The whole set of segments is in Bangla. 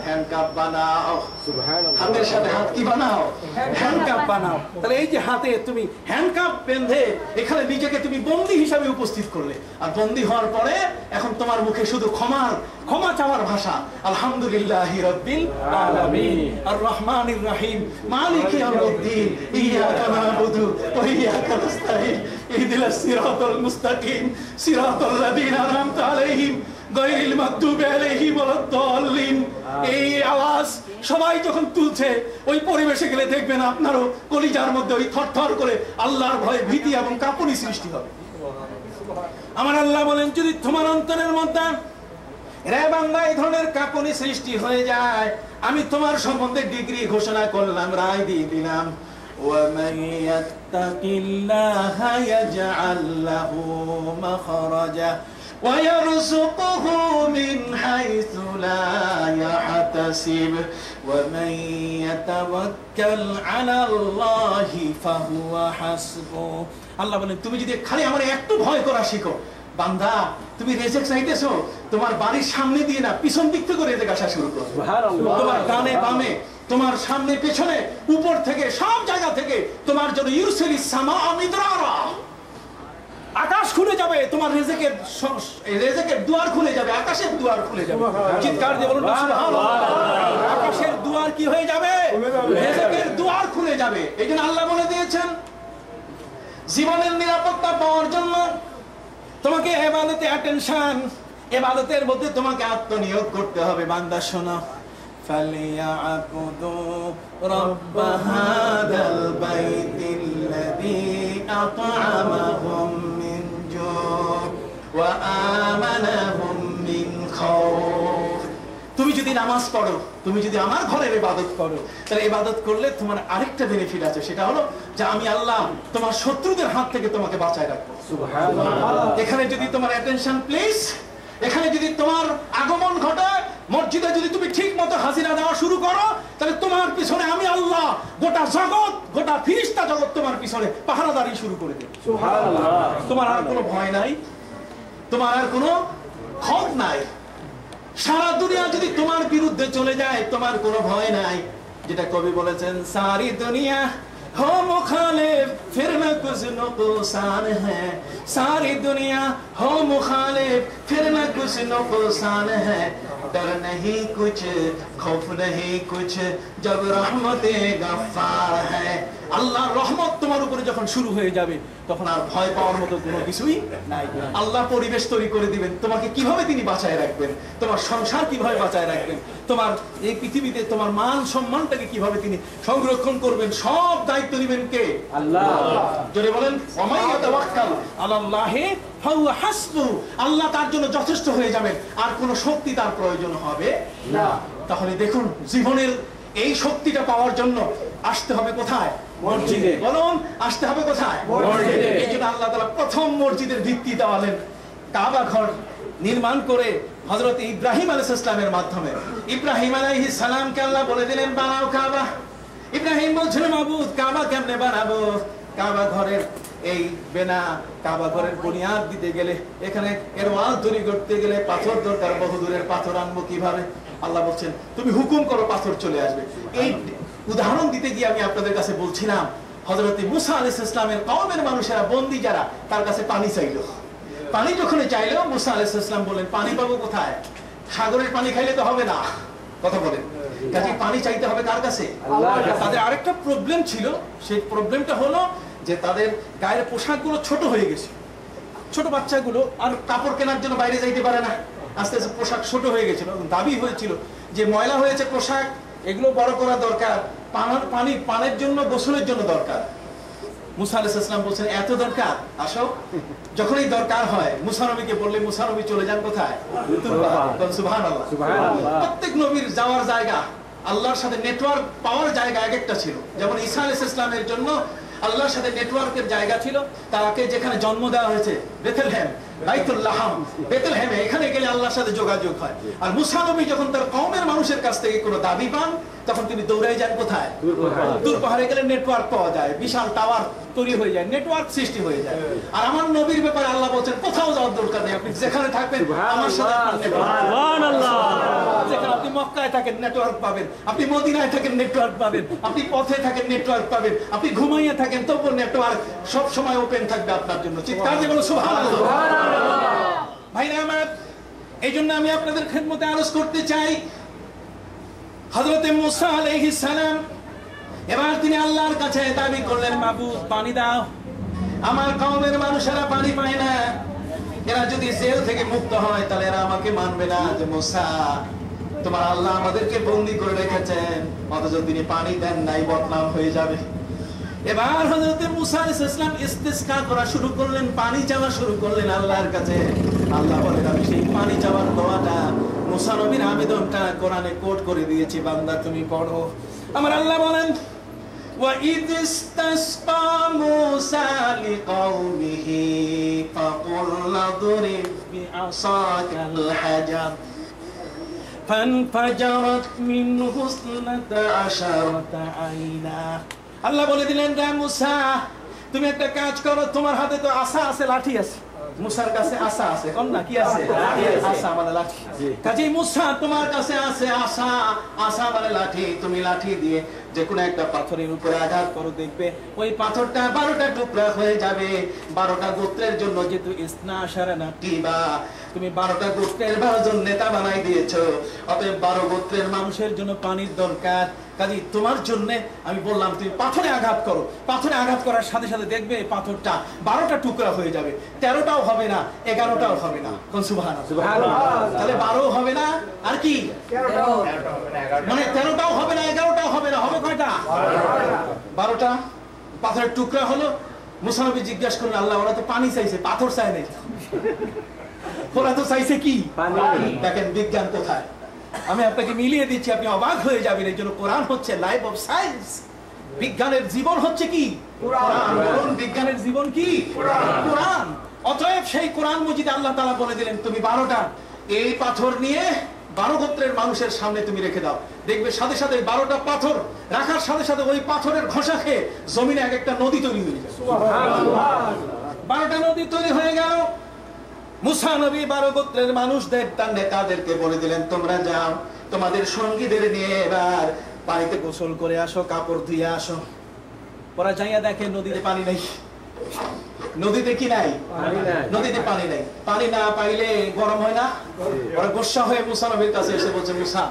হ্যান্ডকাপ বানাও। সুবহানাল্লাহ। হাতের সাথে হাত কি বানাও? হ্যান্ডকাপ বানাও। তাহলে এই যে হাতে তুমি হ্যান্ডকাপ বেঁধে এখানে নিজেকে তুমি বন্দী হিসাবে উপস্থিত করলে, আর বন্দী হওয়ার পরে এখন তোমার মুখে শুধু ক্ষমা চাওয়ার ভাষা। আলহামদুলিল্লাহি রাব্বিল আলামিন আর রহমানির রহিম মালিকি ইয়াউমিদ্দিন ইয়াকা না'বুদু ওয়া ইয়াকা নাস্তাঈন ইহদিনাস সিরাতাল মুস্তাকিম সিরাতাল লাযীনা আন'আমতা আলাইহিম গায়রিল মাগদুবি আলাইহিম ওয়ালাদ-দাল্লিন। এই আওয়াজ সবাই যখন তুলছে, ওই পরিবেশে গেলে দেখবেন আপনারও কলিজার মধ্যে ওই থরথর করে আল্লাহর ভয়ে ভীতি এবং কাঁপুনি সৃষ্টি হবে। আমার আল্লাহ বলেন, যদি তোমার অন্তরের মধ্যে রে বান্দা এই ধরনের কাঁপুনি সৃষ্টি হয়ে যায়, আমি তোমার সম্বন্ধে ডিগ্রি ঘোষণা করলাম, রায় দিয়ে দিলাম। وَمَن يَتَّقِ اللَّهَ يَجْعَل لَّهُ مَخْرَجًا وَيَرْزُقْهُ مِنْ حَيْثُ لَا يَحْتَسِبُ وَمَن يَتَوَكَّلْ عَلَى اللَّهِ فَهُوَ حَسْبُهُ। আল্লাহ বলেন, তুমি যদি খালি আমার একটু ভয় করা শিখো, বান্দা তুমি রেজেক চাইতেছো, তোমার বাড়ির সামনে দিয়ে না, পিছন দিক থেকে রেজেক আসা শুরু করো। তোমার ডানে বামে, তোমার সামনে পেছনে, উপর থেকে, সব জায়গা থেকে তোমার জন্য ইউরসিলিস সামা মিদরারা, আকাশ খুলে যাবে, তোমার রেজেকের দুয়ার খুলে যাবে, আকাশের দুয়ার খুলে যাবে। চিৎকার দিয়ে বলুন সুবহানাল্লাহ। আকাশের দুয়ার কি হয়ে যাবে? রেজেকের দুয়ার খুলে যাবে। এইজন্য আল্লাহ বলে দিয়েছেন, জীবনের নিরাপত্তা পাওয়ার জন্য তোমাকে ইবাদতে অ্যাটেনশন, ইবাদতের মধ্যে তোমাকে আত্মনিয়োগ করতে হবে। বান্দা শোনো, ফালিয়াবুদু রাব্ব হাদাল বাইতিল্লাযী আত'আমাহুম মিন জু' ওয়া আমানাহুম মিন খাউফ। তুমি যদি নামাজ পড়ো, তুমি যদি আমার ঘরের ইবাদত করো, তাহলে ইবাদত করলে তোমার আরেকটা বেনিফিট আছে, সেটা হলো যে আমি আল্লাহ তোমার শত্রুদের হাত থেকে তোমাকে বাঁচায় রাখবো। সুবহানাল্লাহ। এখানে যদি তোমার অ্যাটেনশন প্লিজ, এখানে যদি তোমার আগমন ঘটে, মসজিদে যদি তুমি ঠিক মতো হাজিরা দেওয়া শুরু করো, তাহলে তোমার পিছনে আমি আল্লাহ গোটা জগৎ, গোটা ফিরিস্তা জগৎ তোমার পিছনে পাহারাদারি শুরু করে দেবে। সুবহানাল্লাহ। তোমার আর কোনো ভয় নাই, তোমার আর কোনো খৌফ নাই। সারা দুনিয়া যদি তোমার বিরুদ্ধে চলে যায়, তোমার কোনো ভয় নাই। যেটা কবি বলেছেন, সারি দুনিয়া हो मुखालिफ फिर न कुछ नुकसान है, सारी दुनिया हो मुखालिफ फिर न कुछ नुकसान है, डर नहीं कुछ खौफ नहीं कुछ जब रहमते गफ्फार है। আল্লাহর রহমত তোমার উপরে যখন শুরু হয়ে যাবে, তখন আর ভয় পাওয়ার মতো কোনো কিছুই নাই। আল্লাহ পরিবেশ তৈরি করে দিবেন, তোমাকে কিভাবে তিনি বাঁচায় রাখবেন, তোমার সংসার কিভাবে বাঁচায় রাখবেন, তোমার এই পৃথিবীতে তোমার মান সম্মানটাকে কিভাবে তিনি সংরক্ষণ করবেন, সব দায়িত্ব নেবেন কে? আল্লাহ। যদি বলেন ওমাই ইয়াতাওয়াক্কাল আলাল্লাহি ফাহুয়া হাসবুহু, আল্লাহ তার জন্য যথেষ্ট হয়ে যাবেন, আর কোনো শক্তি তার প্রয়োজন হবে না। তাহলে দেখুন, জীবনের এই শক্তিটা পাওয়ার জন্য আসতে হবে কোথায়? মসজিদে। বলুন, আসতে হবে কোথায়? মসজিদে। এই জন্য আল্লাহ তাআলা প্রথম মসজিদের ভিত্তি দেওয়ালেন, কাবা ঘর নির্মাণ করে হযরত ইব্রাহিম আলাইহিস সালামের মাধ্যমে। ইব্রাহিম আলাইহিস সালামকে আল্লাহ বলে দিলেন, বানাও কাবা। ইব্রাহিম বলছিল, মাবুদ কাবা কেমনে বানাবো? কাবা ঘরের এই বেনা, কাবা ঘরের বুনিয়াদ দিতে গেলে, এখানে এর ওয়াল তৈরি করতে গেলে পাথর দরকার, বহুদূরের পাথর আনবো কিভাবে? আল্লাহ বলছেন, তুমি হুকুম করো, পাথর চলে আসবে। এই উদাহরণ দিতে গিয়ে আমি আপনাদের কাছে বলছিলাম, হযরত মুসা আলাইহিস সালামের কওমের মানুষেরা, বন্দী যারা, তার কাছে পানি চাইলো। পানি যখন চাইলো, মুসা আলাইহিস সালাম বলেন, পানি পাবো কোথায়? সাগরের পানি খাইলে তো হবে না। কথা বলেন, কাজে পানি চাইতে হবে কার কাছে? আল্লাহর কাছে। তাদের আরেকটা প্রবলেম ছিল, সেই প্রবলেমটা হলো যে তাদের গায়ের পোশাকগুলো ছোট হয়ে গেছে। ছোট বাচ্চাগুলো আর কাপড় কেনার জন্য বাইরে যাইতে পারে না, আস্তে আস্তে পোশাক ছোট হয়ে গেছিল। দাবি হয়েছিল যে ময়লা হয়েছে পোশাক, এগুলো বড় করা দরকার, পানের জন্য, গোসলের জন্য দরকার। মুসা আলাইহিস সালাম বলছেন, এত দরকার, আসো। যখনই দরকার হয় মুসা নবীকে বললে, মুসা নবী চলে যান কোথায়? সুবহানাল্লাহ। প্রত্যেক নবীর যাওয়ার জায়গা, আল্লাহর সাথে নেটওয়ার্ক পাওয়ার জায়গা এক একটা ছিল। যেমন ঈসা আলাইহিস সালামের জন্য আল্লাহর সাথে নেটওয়ার্কের জায়গা ছিল, তাকে যেখানে জন্ম দেওয়া হয়েছে বেথলেহেম, বাইতুল লাহাম, বেথলেহেমে, এখানে গেলে আল্লাহর সাথে যোগাযোগ হয়। আর মুসা নবী যখন তার কওমের মানুষের কাছ থেকে কোনো দাবি পান, তখন তিনি দৌড়াই যান কোথায়? দূর পাহাড়ে গেলে নেটওয়ার্ক পাওয়া যায়, বিশাল টাওয়ার তৈরি হয়ে যায়, নেটওয়ার্ক সৃষ্টি হয়ে যায়। আর আমার নবীর ব্যাপারে আল্লাহ বলছেন কোথাও যাওয়ার দরকার নেই, আপনি যেখানে থাকবেন আমার সাথে যেখানে আপনি মক্কায় থাকেন নেটওয়ার্ক পাবেন, আপনি মদিনায় থাকেন নেটওয়ার্ক পাবেন, আপনি পথে থাকেন নেটওয়ার্ক পাবেন, আপনি ঘুমাইয়া থাকেন তবুও নেটওয়ার্ক সব সময় ওপেন থাকবে আপনার জন্য। চিৎকার দিয়ে বলো সুবহানাল্লাহ। ভাইরা আমার, এই জন্য আমি আপনাদের খেদমতে আরজ করতে চাই, হযরতে মুসা আলাইহিস সালাম এবার তিনি আল্লাহর কাছে দাবি করলেন, মাবুদ পানি দাও, আমার কওমের মানুষেরা পানি পায় না, এরা যদি জেল থেকে মুক্ত হয় তাহলে এরা আমাকে মানবে না যে মুসা তোমার আল্লাহ আমাদেরকে বন্দী করে রেখেছেন, অথচ তিনি পানি দেন নাই, বদনাম হয়ে যাবে। এবার হযরত মুসা আলাইহিস সালাম ইস্তিসকা করা শুরু করলেন, পানি চাওয়া শুরু করলেন আল্লাহর কাছে। আল্লাহ বলেন আমি সেই পানি চাওয়ার দোয়াটা, মুসা নবীর আবেদনটা কোরআনে কোট করে দিয়েছি, বান্দা তুমি পড়ো। আমার আল্লাহ বলেন وَإِذِ اسْتَسْقَى مُوسَى لِقَوْمِهِ فَقُلْنَا اضْرِبْ بِعَصَاكَ الْحَجَرَ فَانْفَجَرَتْ مِنْهُ اثْنَتَا عَشَرَةَ عَيْنًا। আল্লাহ বলে দিলেন, রে মুসা তুমি একটা কাজ করো, তোমার হাতে তো আসা আছে, লাঠি আছে, মুসার কাছে আসা আছে, কোন না কি আছে? আসা মানে লাঠি। কাজেই মুসা তোমার কাছে আছে আসা, আসা মানে লাঠি, তুমি লাঠি দিয়ে যে কোনো একটা পাথরের উপরে আঘাত করো, দেখবে ওই পাথরটা 12টা টুকরা হয়ে যাবে। 12টা গোত্রের জন্য যেহেতু ইসনা আশারা নাকিবা, তুমি 12টা গোত্রের 12 জন নেতা বানাই দিয়েছো, অতএব 12 গোত্রের মানুষের জন্য পানির দরকার। কাজেই তোমার জন্য আমি বললাম তুমি পাথরে আঘাত করো, পাথরে আঘাত করার সাথে সাথে দেখবে পাথরটা 12টা টুকরা হয়ে যাবে, 13টাও হবে না, 11টাও হবে না। কোন সুবহানাল্লাহ। তাহলে 12 হবে না, আর কি মানে 13টাও হবে না, 11টাও হবে না, হবে কয়টা? 12টা পাথরের টুকরা হলো। মুসা নবী জিজ্ঞাসা করলেন, আল্লাহ ওরা তো পানি চাইছে, পাথর চায় নাই, ওরা তো চাইছে কি? দেখেন বিজ্ঞান কোথায়, আমি আপনাকে মিলিয়ে দিচ্ছি, আপনি অবাক হয়ে যাবেন। এই জন্য কোরআন হচ্ছে লাইফ অফ সায়েন্স, বিজ্ঞানের জীবন হচ্ছে কি? কোরআন। বিজ্ঞানের জীবন কি? কোরআন। অতএব সেই কোরআন মজিদে আল্লাহ তাআলা বলে দিলেন তুমি 12টা এই পাথর নিয়ে 12 গোত্রের মানুষের সামনে তুমি রেখে দাও, দেখবে সাথে সাথে 12টা পাথর রাখার সাথে সাথে ওই পাথরের ঘষা খেয়ে জমিনে এক একটা নদী তৈরি হয়ে যায়। 12টা নদী তৈরি হয়ে গেল। মুসা নবী 12 গোত্রের মানুষদের তার নেতাদেরকে বলে দিলেন তোমরা যাও তোমাদের সঙ্গীদের নিয়ে এবার পানিতে গোসল করে আসো, কাপড় ধুয়ে আসো। ওরা যাইয়া দেখে নদীতে পানি নেই, নদীতে কি নাই? নদীতে পানি নাই। পানি না পাইলে গরম হয় না? ওরা গোসা হয়ে মুসা নবীর কাছে এসে বলছে, মুসা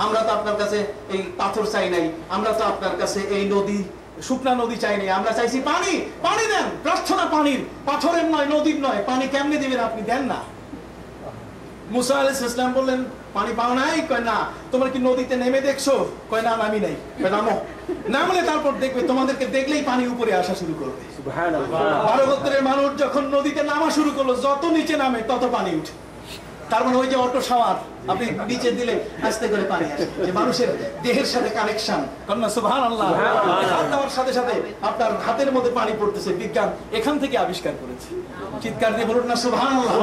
আমরা তো আপনার কাছে এই পাথর চাই নাই, আমরা তো আপনার কাছে এই নদী শুকনা নদী চাই নাই, আমরা চাইছি পানি। পানি দেন, প্রার্থনা পানির, পাথরের নয়, নদীর নয়। পানি কেমনে দিবেন আপনি, দেন না। মুসা আলাইহিস সালাম বললেন পানি পাও নাই? কয় না। তোমরা কি নদীতে নেমে দেখছো? কয় না, নামি নাই। কয় নামো, নামলে তারপর দেখবে তোমাদেরকে দেখলেই পানি উপরে আসা শুরু করবে। সুবহানাল্লাহ। 12 গোত্রের মানুষ যখন নদীতে নামা শুরু করলো, যত নিচে নামে তত পানি উঠে। তার মানে ওই যে অটো শাওয়ার আপনি নিচে দিলে আস্তে করে পানি আসে, যে মানুষের দেহের সাথে কানেকশন। কন্যা সুবহানাল্লাহ। হাত দেওয়ার সাথে সাথে আপনার হাতের মধ্যে পানি পড়তেছে, বিজ্ঞান এখান থেকে আবিষ্কার করেছে। চিৎকার দিয়ে বলুন না সুবহানাল্লাহ।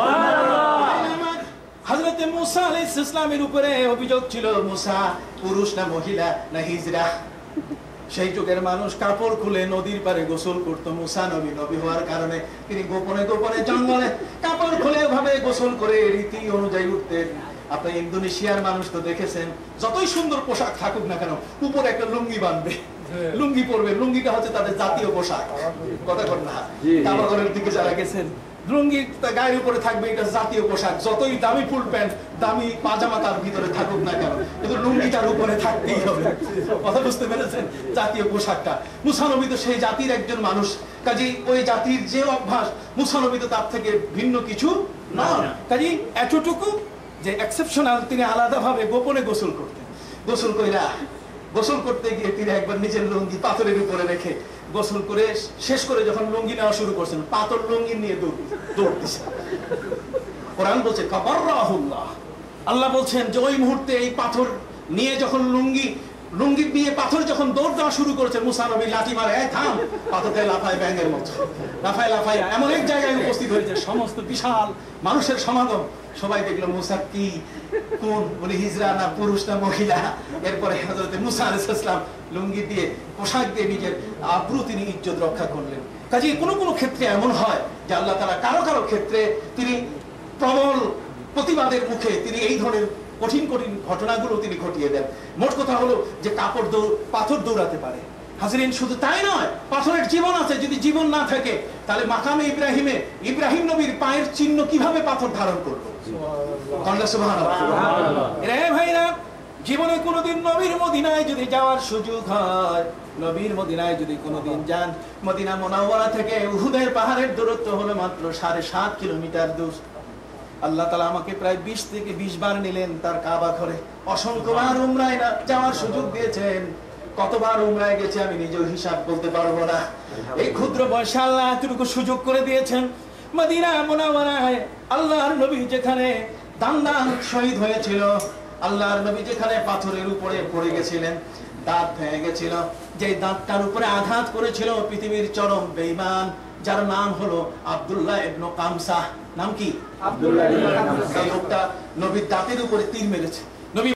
হযরত মুসা আলাইহিস সালামের উপরে অভিযোগ ছিল, মুসা পুরুষ না মহিলা না হিজড়া। সেই যুগের মানুষ কাপড় খুলে নদীর পারে গোসল করত। মুসা নবী নবী হওয়ার কারণে তিনি গোপনে গোপনে জঙ্গলে কাপড় খুলে ভাবে গোসল করে রীতি অনুযায়ী উঠতেন। আপনি ইন্দোনেশিয়ার মানুষ তো দেখেছেন, যতই সুন্দর পোশাক থাকুক না কেন উপরে একটা লুঙ্গি বাঁধবে, লুঙ্গি পরবে। লুঙ্গিটা হচ্ছে তাদের জাতীয় পোশাক। কথা কর না, কাবাগরের দিকে যারা গেছেন লুঙ্গি গায়ের উপরে থাকবে, এটা জাতীয় পোশাক। যতই দামি ফুল প্যান্ট দামি পাজামা তার ভিতরে থাকুক না কেন, কিন্তু লুঙ্গি তার উপরে থাকতেই হবে। কথা বুঝতে পেরেছেন? জাতীয় পোশাকটা। মুসা নবী তো সেই জাতির একজন মানুষ, কাজেই ওই জাতির যে অভ্যাস মুসা নবী তো তার থেকে ভিন্ন কিছু নয়। কাজেই এতটুকু যে এক্সেপশনাল, তিনি আলাদাভাবে গোপনে গোসল করতেন। গোসল করতে গিয়ে তিনি একবার নিজের লুঙ্গি পাথরের উপরে রেখে গোসল করে শেষ করে যখন লুঙ্গি নেওয়া শুরু করছেন, পাথর লুঙ্গি নিয়ে দৌড়তেছে। কোরআন বলছে কাবাররাহুল্লাহ, আল্লাহ বলছেন যে ওই মুহূর্তে এই পাথর নিয়ে যখন লুঙ্গি লুঙ্গি দিয়ে পাথর যখন দৌড় দেওয়া শুরু করেছে, মুসা নবী লাঠি মারে, এই থাম, পাথরতে লাফায় ব্যাঙের মতো, লাফায় এমন এক জায়গায় উপস্থিত হয়েছে, সমস্ত বিশাল মানুষের সমাগম। সবাই দেখলো মুসা কি, কোন বলে হিজরা না পুরুষ না মহিলা। এরপরে হযরত মুসা আলাইহিস সালাম লুঙ্গি দিয়ে, পোশাক দিয়ে নিজের আব্রু তিনি ইজ্জত রক্ষা করলেন। কাজেই কোনো কোনো ক্ষেত্রে এমন হয় যে আল্লাহ তাআলা কারো কারো ক্ষেত্রে তিনি প্রবল প্রতিবাদের মুখে তিনি এই ধরনের কঠিন কঠিন ঘটনাগুলো তিনি ঘটিয়ে দেন। মোট কথা হলো যে পাথর দৌড়াতে পারে। হাজরিন, শুধু তাই নয়, পাথরের জীবন আছে। যদি জীবন না থাকে তাহলে মাকামে ইব্রাহিমে ইব্রাহিম নবীর পায়ের চিহ্ন কিভাবে পাথর ধারণ করবে? রে ভাইরা, জীবনে কোনোদিন নবীর মদিনায় যদি যাওয়ার সুযোগ হয়, নবীর মদিনায় যদি কোনোদিন যান, মদিনা মুনাওয়ারা থেকে উহুদের পাহাড়ের দূরত্ব হলো মাত্র 7.5 কিলোমিটার দূর। আল্লাহ তাআলা আমাকে প্রায় 20 থেকে 20 বার নিলেন তার কাবা ঘরে, অসংখ্যবার উমরায় যাওয়ার সুযোগ দিয়েছেন। কতবার উমরায় গেছে আমি নিজেও হিসাব বলতে পারবো না। এই ক্ষুদ্র বয়সে আল্লাহ এতটুকু সুযোগ করে দিয়েছেন। মদিনা মুনাওয়ারায় আল্লাহর নবী যেখানে দান শহীদ হয়েছিল, আল্লাহর নবী যেখানে পাথরের উপরে পড়ে গেছিলেন, দাঁত ভেঙে গেছিল, যে দাঁতটার উপরে আঘাত করেছিল পৃথিবীর চরম বেঈমান, যার নাম হলো আব্দুল্লাহ ইবনে কামসা। নাম কি? আব্দুল্লাহ ইবনে কামসা। এই লোকটা নবীর দাঁতের উপরে তীর মেরেছে।